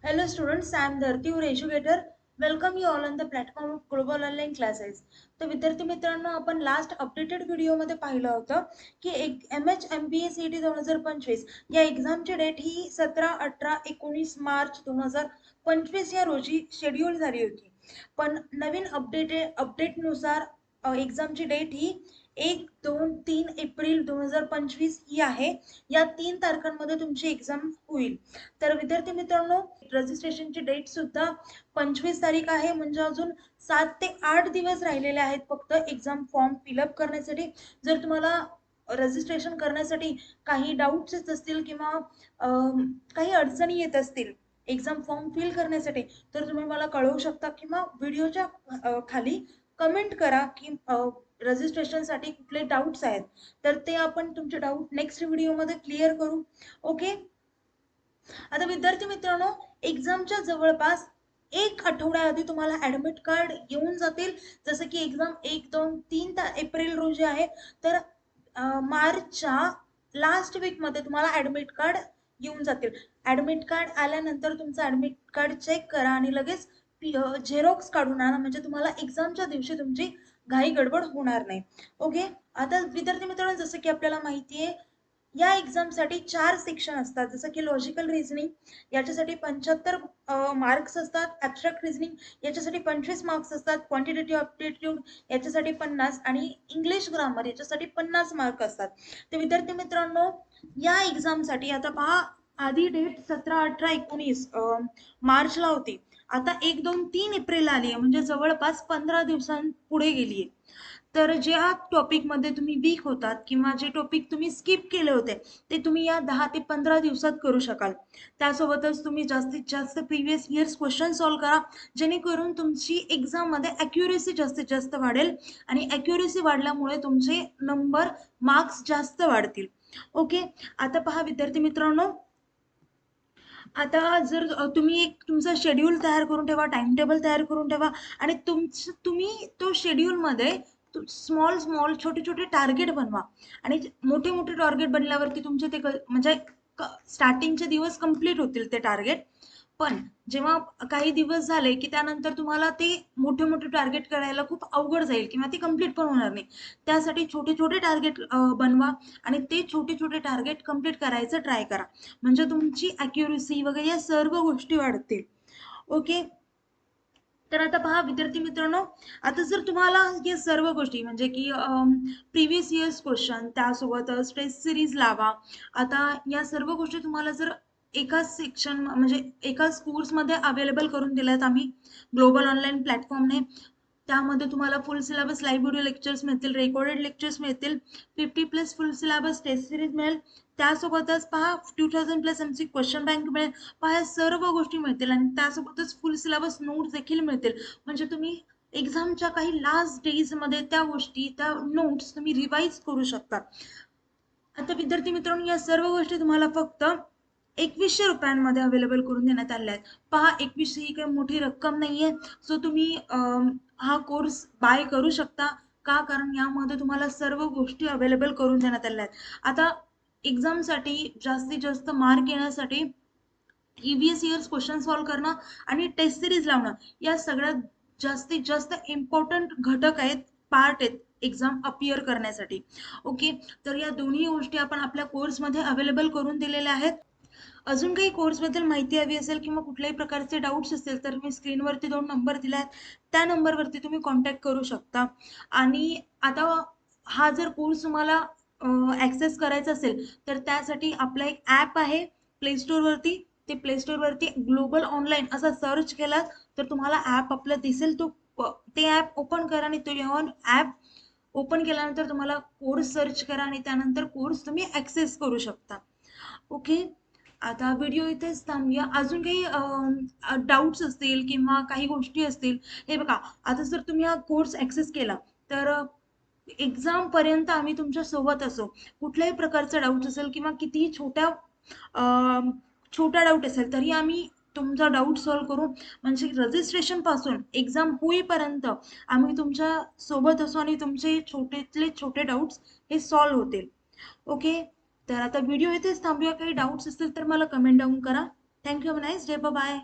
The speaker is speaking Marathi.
Hello students, I am Dharti, your educator. Welcome you all on the platform of Global Online Classes. तर विद्यार्थी मित्रांनो, आपण लास्ट अपडेटेड व्हिडिओमध्ये पाहिलं होतं की MH MBA CET 2025 या एक्झामची डेट ही 17, 18, 19 मार्च 2025 या रोजी शेड्यूल झाली होती. पण नवीन अपडेटनुसार एक्झामची डेट ही 1, 2, 3 एप्रिल 2025 ही आहे. या 3 तारखांमध्ये तुमची एक्झाम होईल. तर विद्यार्थी मित्रांनो, रजिस्ट्रेशनची डेट सुद्धा 25 तारीख आहे, म्हणजे अजून 7 ते 8 दिवस राहिलेले आहेत फक्त एक्झाम फॉर्म फिलअप करण्यासाठी. जर तुम्हाला रजिस्ट्रेशन करण्यासाठी काही डाऊट्स असतील किंवा काही अडचणी येत असतील एक्झाम फॉर्म फिल करण्यासाठी, तर तुम्ही मला कळवू शकता किंवा व्हिडिओच्या खाली कमेंट करा की रजिस्ट्रेशनसाठी कुठले डाऊट्स आहेत, तर ते आपण तुमचे डाऊट नेक्स्ट व्हिडिओमध्ये क्लिअर करू. ओके. आता विद्यार्थी मित्रांनो, एक्झामच्या जवळपास 1 आठवड्याआधी तुम्हाला ऍडमिट कार्ड येऊन जातील. जसं की एक्झाम 1, 2, 3 एप्रिल रोजी आहे, तर मार्चच्या लास्ट वीकमध्ये तुम्हाला ऍडमिट कार्ड येऊन जातील. ऍडमिट कार्ड आल्यानंतर तुमचं ऍडमिट कार्ड चेक करा आणि लगेच झेरॉक्स काढून आणा, म्हणजे तुम्हाला एक्झामच्या दिवशी तुमची घाई गडबड होणार नाही. ओके. आता विद्यार्थी मित्रांनो, जसं की आपल्याला माहिती आहे, या एक्झामसाठी 4 सेक्शन असतात. जसं की लॉजिकल रिझनिंग याच्यासाठी 75 मार्क्स असतात, ॲब्स्ट्रॅक्ट रिझनिंग याच्यासाठी 25 मार्क्स असतात, क्वांटिटेटिव्ह ॲप्टिट्यूड याच्यासाठी 50 आणि इंग्लिश ग्रामर याच्यासाठी 50 मार्क असतात. तर विद्यार्थी मित्रांनो, या एक्झामसाठी आता पहा, आधी डेट 17, 18, 19 मार्चला होती. आता 1, 2, 3 एप्रिल आली आहे, म्हणजे जवळपास 15 दिवसांपुढे गेली आहे. तर ज्या टॉपिकमध्ये तुम्ही वीक होतात किंवा जे टॉपिक तुम्ही स्किप केले होते, ते तुम्ही या 10 ते 15 दिवसात करू शकाल. त्यासोबतच तुम्ही जास्तीत जास्त प्रिव्हियस इयर्स क्वेश्चन सॉल्व्ह करा, जेणेकरून तुमची एक्झाममध्ये ॲक्युरेसी जास्तीत जास्त वाढेल आणि ॲक्युरेसी वाढल्यामुळे तुमचे नंबर मार्क्स जास्त वाढतील. ओके. आता पहा विद्यार्थी मित्रांनो, आता जर तुम्ही एक तुमचा शेड्यूल तयार करून ठेवा, टाइम टेबल तयार करून ठेवा आणि तुम्ही तो शेड्यूलमध्ये स्मॉल स्मॉल छोटे छोटे टार्गेट बनवा. आणि मोठे मोठे टार्गेट बनल्यावरती तुमचे ते म्हणजे स्टार्टिंगचे दिवस कंप्लीट होतील ते टार्गेट. पण जेव्हा काही दिवस झाले की त्यानंतर तुम्हाला ते मोठे मोठे टार्गेट करायला खूप अवघड जाईल किंवा ते कंप्लीट पण होणार नाही. त्यासाठी छोटे छोटे टार्गेट बनवा आणि ते छोटे छोटे टार्गेट कंप्लीट करायचं ट्राय करा, म्हणजे तुमची अॅक्युरेसी वगैरे या सर्व गोष्टी वाढतील. ओके. तर आता पहा विद्यार्थी मित्रांनो, आता जर तुम्हाला या सर्व गोष्टी म्हणजे की प्रिव्हियस इयर्स क्वेश्चन, त्यासोबतच टेस्ट सिरीज लावा. आता या सर्व गोष्टी तुम्हाला जर एकाच सेक्शन म्हणजे एकाच कोर्समध्ये अवेलेबल करून दिल्यात आम्ही ग्लोबल ऑनलाईन प्लॅटफॉर्मने. त्यामध्ये तुम्हाला फुल सिलेबस लाईव्ह व्हिडिओ लेक्चर्स मिळतील, रेकॉर्डेड लेक्चर्स मिळतील, 50+ फुल सिलेबस टेस्ट सिरीज मिळेल. त्यासोबतच पहा 2000+ MC क्वेश्चन बँक मिळेल. पहा या सर्व गोष्टी मिळतील आणि त्यासोबतच फुल सिलेबस नोट्स देखील मिळतील, म्हणजे तुम्ही एक्झामच्या काही लास्ट डेजमध्ये त्या गोष्टी, त्या नोट्स तुम्ही रिवाइज करू शकता. आता विद्यार्थी मित्रांनो, या सर्व गोष्टी तुम्हाला फक्त 2100 रुपयांमध्ये अवेलेबल करून देण्यात आल्या आहेत. पहा, 2100 ही काही मोठी रक्कम नाहीये. सो तुम्ही हा कोर्स बाय करू शकता. का? कारण यामध्ये तुम्हाला सर्व गोष्टी अवेलेबल करून देण्यात आल्या आहेत. आता एक्झामसाठी जास्तीत जास्त मार्क येण्यासाठी प्रिव्हियस इयर्स क्वेश्चन सॉल्व्ह करणं आणि टेस्ट सिरीज लावणं, या सगळ्यात जास्तीत जास्त इम्पॉर्टंट घटक आहेत, पार्ट आहेत एक्झाम अपियर करण्यासाठी. ओके. तर या दोन्ही गोष्टी आपण आपल्या कोर्समध्ये अवेलेबल करून दिलेल्या आहेत. अजून काही कोर्सबद्दल माहिती हवी असेल किंवा कुठल्याही प्रकारचे डाऊट्स असतील, तर मी स्क्रीनवरती 2 नंबर दिले आहेत, त्या नंबरवरती तुम्ही कॉन्टॅक्ट करू शकता. आणि आता हा जर कोर्स तुम्हाला ॲक्सेस करायचा असेल, तर त्यासाठी आपला एक ॲप आहे प्ले स्टोअरवरती. ते प्ले स्टोअरवरती ग्लोबल ऑनलाईन असा सर्च केलात तर तुम्हाला ॲप आपलं दिसेल. ते ॲप ओपन करा आणि तो ॲप ओपन केल्यानंतर तुम्हाला कोर्स सर्च करा आणि त्यानंतर कोर्स तुम्ही ॲक्सेस करू शकता. ओके. आता व्हिडिओ इथेच थांबूया. अजून काही डाऊट्स असतील किंवा काही गोष्टी असतील, हे बघा, आता जर तुम्ही हा कोर्स ॲक्सेस केला तर एक्झाम पर्यंत आम्ही तुमच्या सोबत असू. कुठल्याही प्रकारचा डाऊट असेल किंवा कितीही छोटा डाऊट असेल तरी आम्ही तुमचा डाऊट सॉल्व्ह करू, म्हणजे रजिस्ट्रेशन पासून एक्झाम होईपर्यंत आम्ही तुमच्या सोबत असू आणि तुमचे छोटेतले छोटे डाऊट्स हे सॉल्व्ह होतील. ओके. तर आता व्हिडिओ इथेच थांबूया. काही डाऊट्स असतील तर मला कमेंट डाऊन करा. Thank you. Have a nice day. Bye.